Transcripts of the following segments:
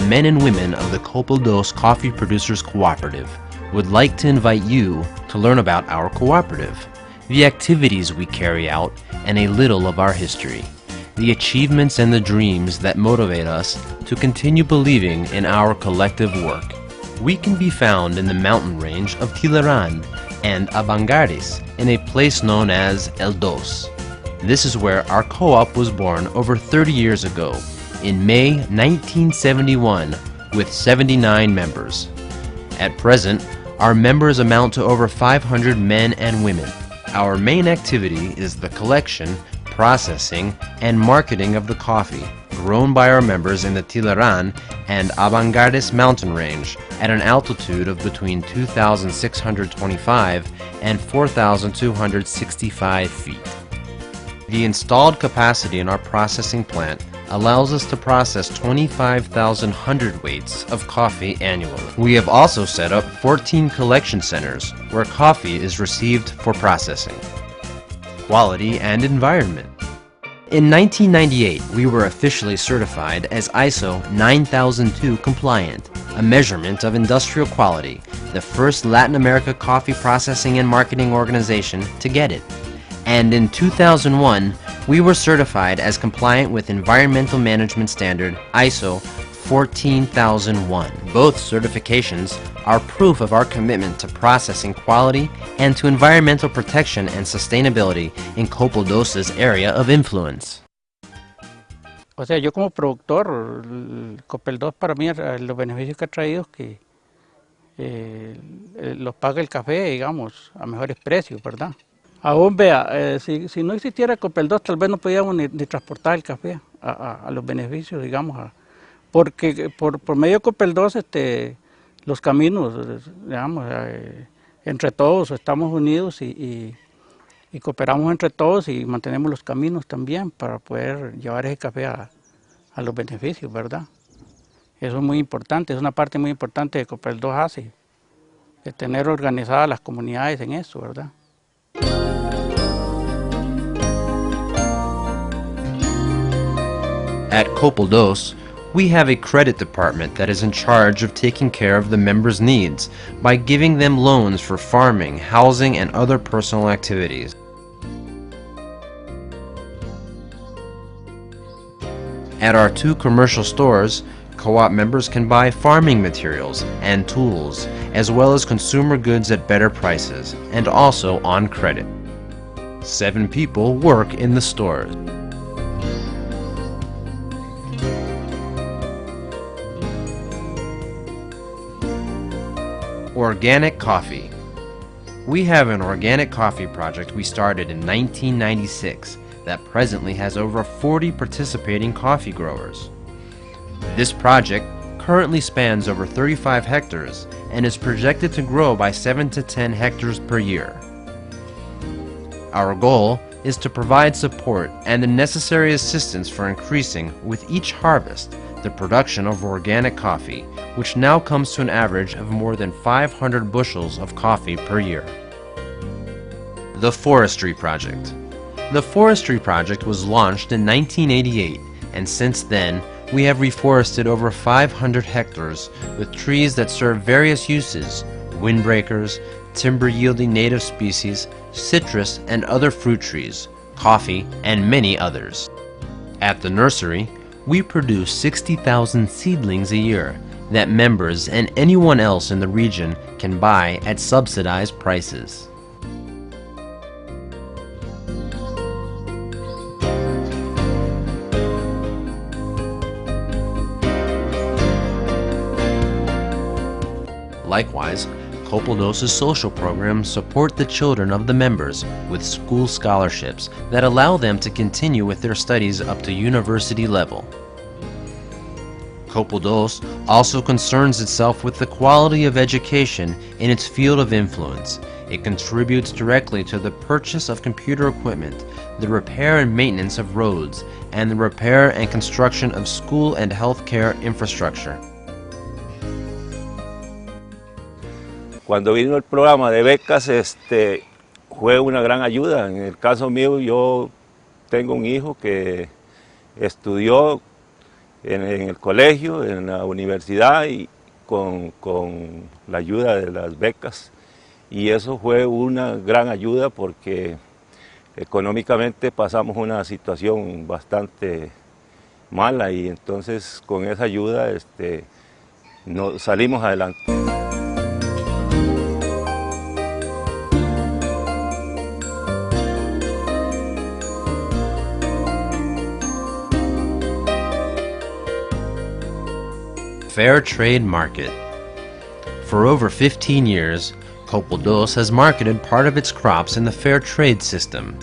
men and women of the Coopeldos Coffee Producers Cooperative would like to invite you to learn about our cooperative, the activities we carry out, and a little of our history, the achievements and the dreams that motivate us to continue believing in our collective work. We can be found in the mountain range of Tilaran and Abangares in a place known as El Dos. This is where our co-op was born over 30 years ago, in May 1971, with 79 members. At present, our members amount to over 500 men and women. Our main activity is the collection, processing, and marketing of the coffee grown by our members in the Tilaran and Abangares mountain range at an altitude of between 2,625 and 4,265 feet. The installed capacity in our processing plant allows us to process 25,000 hundredweights of coffee annually. We have also set up 14 collection centers where coffee is received for processing. Quality and environment. In 1998, we were officially certified as ISO 9002 compliant, a measurement of industrial quality, the first Latin America coffee processing and marketing organization to get it. And in 2001, we were certified as compliant with Environmental Management Standard ISO 14001. Both certifications are proof of our commitment to processing quality and to environmental protection and sustainability in Coopeldos' area of influence. O sea, yo como productor, el Coopeldos para mí, los beneficios que ha traído es que los paga el café, digamos, a mejores precios, ¿verdad? Aún vea, si no existiera Coopeldos, tal vez no podíamos ni transportar el café a los beneficios, digamos, porque por medio de Coopeldos los caminos, digamos, entre todos estamos unidos y cooperamos entre todos y mantenemos los caminos también para poder llevar ese café a los beneficios, ¿verdad? Eso es muy importante, es una parte muy importante de Coopeldos hace, de tener organizadas las comunidades en eso, ¿verdad? At Coopeldos, we have a credit department that is in charge of taking care of the members' needs by giving them loans for farming, housing, and other personal activities. At our 2 commercial stores, co-op members can buy farming materials and tools, as well as consumer goods at better prices, and also on credit. 7 people work in the stores. Organic coffee. We have an organic coffee project we started in 1996 that presently has over 40 participating coffee growers. This project currently spans over 35 hectares and is projected to grow by 7 to 10 hectares per year. Our goal is to provide support and the necessary assistance for increasing, with each harvest, the production of organic coffee, which now comes to an average of more than 500 bushels of coffee per year. The Forestry Project. The Forestry Project was launched in 1988, and since then, we have reforested over 500 hectares with trees that serve various uses: windbreakers, timber-yielding native species, citrus and other fruit trees, coffee, and many others. At the nursery, we produce 60,000 seedlings a year that members and anyone else in the region can buy at subsidized prices. Likewise, Coopeldos' social programs support the children of the members with school scholarships that allow them to continue with their studies up to university level. Coopeldos also concerns itself with the quality of education in its field of influence. It contributes directly to the purchase of computer equipment, the repair and maintenance of roads, and the repair and construction of school and healthcare infrastructure. Cuando vino el programa de becas, fue una gran ayuda. En el caso mío, yo tengo un hijo que estudió en el colegio, en la universidad y con la ayuda de las becas. Y eso fue una gran ayuda porque económicamente pasamos una situación bastante mala y entonces con esa ayuda salimos adelante. Fair Trade Market. For over 15 years, COOPELDOS has marketed part of its crops in the fair trade system.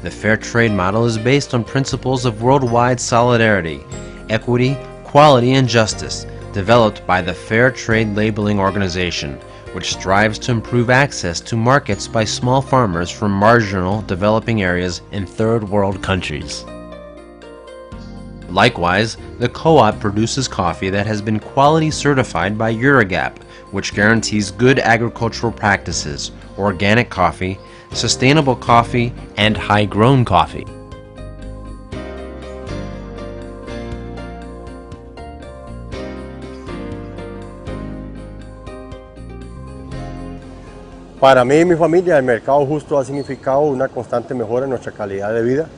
The fair trade model is based on principles of worldwide solidarity, equity, quality, and justice, developed by the Fair Trade Labeling Organization, which strives to improve access to markets by small farmers from marginal developing areas in third world countries. Likewise, the co-op produces coffee that has been quality certified by URAGAP, which guarantees good agricultural practices, organic coffee, sustainable coffee, and high-grown coffee. Para mí y mi familia, el mercado justo ha significado una constante mejora en nuestra calidad de vida.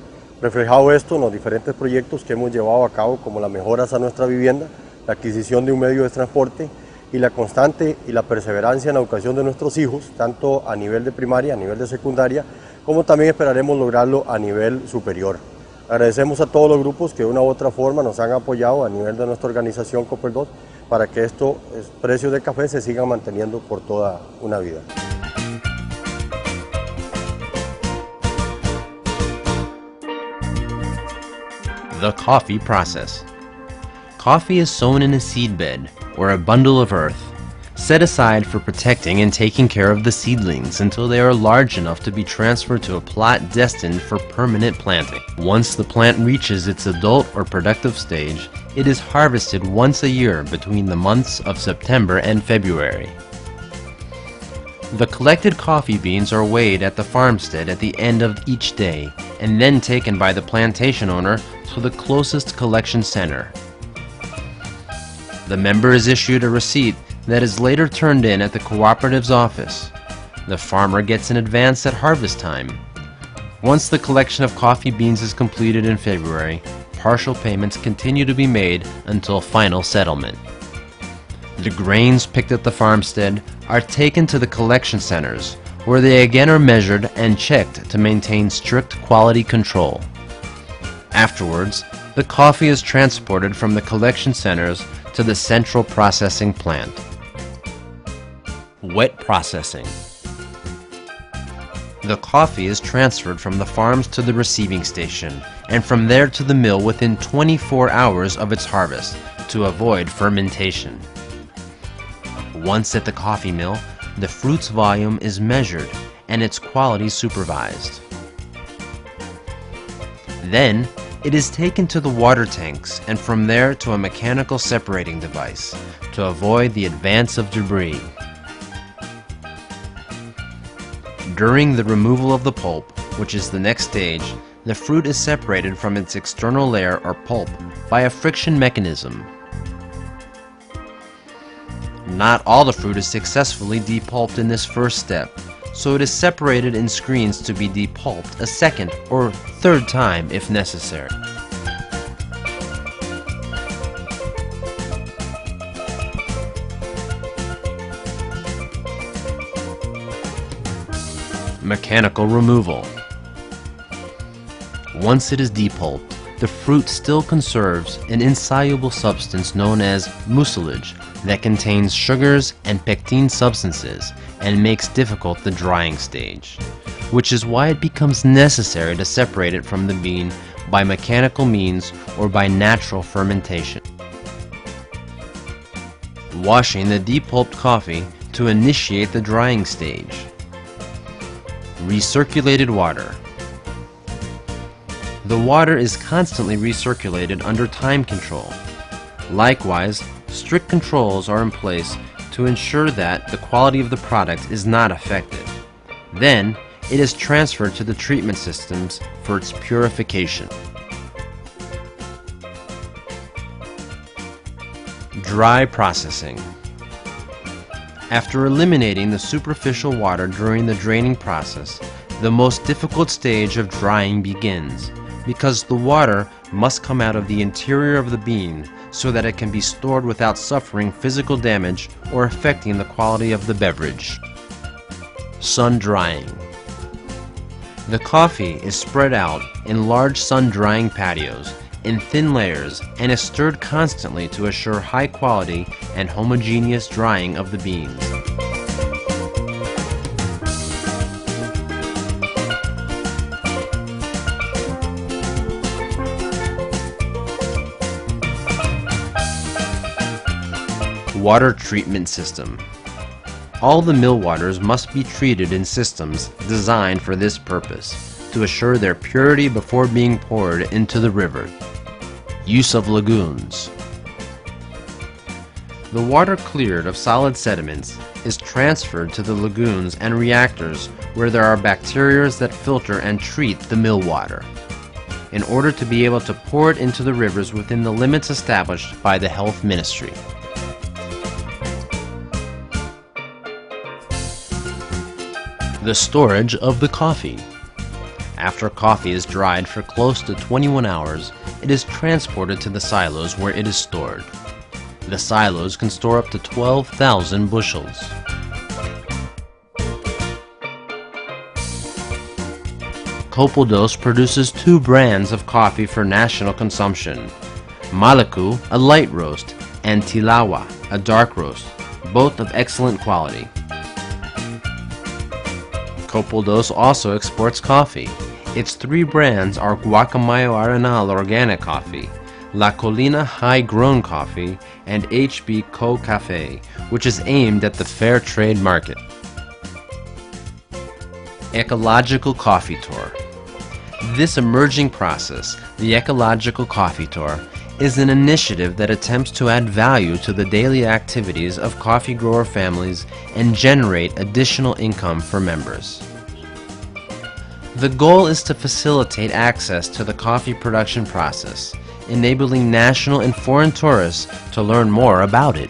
Reflejado esto en los diferentes proyectos que hemos llevado a cabo, como las mejoras a nuestra vivienda, la adquisición de un medio de transporte y la constante y la perseverancia en la educación de nuestros hijos, tanto a nivel de primaria, a nivel de secundaria, como también esperaremos lograrlo a nivel superior. Agradecemos a todos los grupos que de una u otra forma nos han apoyado a nivel de nuestra organización COOPELDOS para que estos precios de café se sigan manteniendo por toda una vida. The coffee process. Coffee is sown in a seed bed, or a bundle of earth, set aside for protecting and taking care of the seedlings until they are large enough to be transferred to a plot destined for permanent planting. Once the plant reaches its adult or productive stage, it is harvested once a year between the months of September and February. The collected coffee beans are weighed at the farmstead at the end of each day, and then taken by the plantation owner to the closest collection center. The member is issued a receipt that is later turned in at the cooperative's office. The farmer gets an advance at harvest time. Once the collection of coffee beans is completed in February, partial payments continue to be made until final settlement. The grains picked at the farmstead are taken to the collection centers, where they again are measured and checked to maintain strict quality control. Afterwards, the coffee is transported from the collection centers to the central processing plant. Wet processing. The coffee is transferred from the farms to the receiving station, and from there to the mill within 24 hours of its harvest, to avoid fermentation. Once at the coffee mill, the fruit's volume is measured and its quality supervised. Then, it is taken to the water tanks and from there to a mechanical separating device to avoid the advance of debris. During the removal of the pulp, which is the next stage, the fruit is separated from its external layer or pulp by a friction mechanism. Not all the fruit is successfully depulped in this first step, so it is separated in screens to be depulped a second or third time if necessary. Mechanical removal. Once it is depulped, the fruit still conserves an insoluble substance known as mucilage that contains sugars and pectin substances and makes difficult the drying stage, which is why it becomes necessary to separate it from the bean by mechanical means or by natural fermentation. Washing the depulped coffee to initiate the drying stage. Recirculated water. The water is constantly recirculated under time control. Likewise, strict controls are in place to ensure that the quality of the product is not affected. Then, it is transferred to the treatment systems for its purification. Dry processing. After eliminating the superficial water during the draining process, the most difficult stage of drying begins, because the water must come out of the interior of the bean so that it can be stored without suffering physical damage or affecting the quality of the beverage. Sun drying. The coffee is spread out in large sun drying patios in thin layers and is stirred constantly to assure high quality and homogeneous drying of the beans. Water treatment system. All the mill waters must be treated in systems designed for this purpose, to assure their purity before being poured into the river. Use of lagoons. The water cleared of solid sediments is transferred to the lagoons and reactors where there are bacteria that filter and treat the mill water, in order to be able to pour it into the rivers within the limits established by the Health Ministry. The storage of the coffee. After coffee is dried for close to 21 hours, it is transported to the silos where it is stored. The silos can store up to 12,000 bushels. COOPELDOS produces 2 brands of coffee for national consumption: Malacu, a light roast, and Tilawa, a dark roast, both of excellent quality. COOPELDOS also exports coffee. Its 3 brands are Guacamayo Arenal Organic Coffee, La Colina High Grown Coffee, and HB Co Cafe, which is aimed at the fair trade market. Ecological Coffee Tour. This emerging process, the Ecological Coffee Tour, is an initiative that attempts to add value to the daily activities of coffee grower families and generate additional income for members. The goal is to facilitate access to the coffee production process, enabling national and foreign tourists to learn more about it.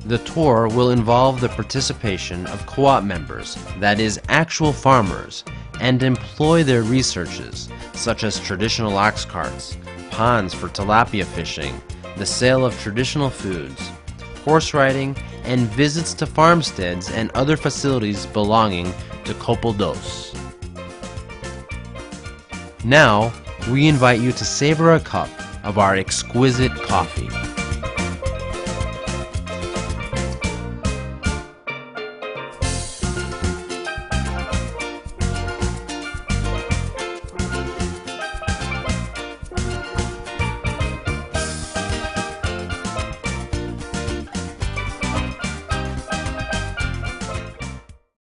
The tour will involve the participation of co-op members, that is, actual farmers, and employ their researches, such as traditional ox carts, ponds for tilapia fishing, the sale of traditional foods, horse riding, and visits to farmsteads and other facilities belonging to COOPELDOS. Now, we invite you to savor a cup of our exquisite coffee.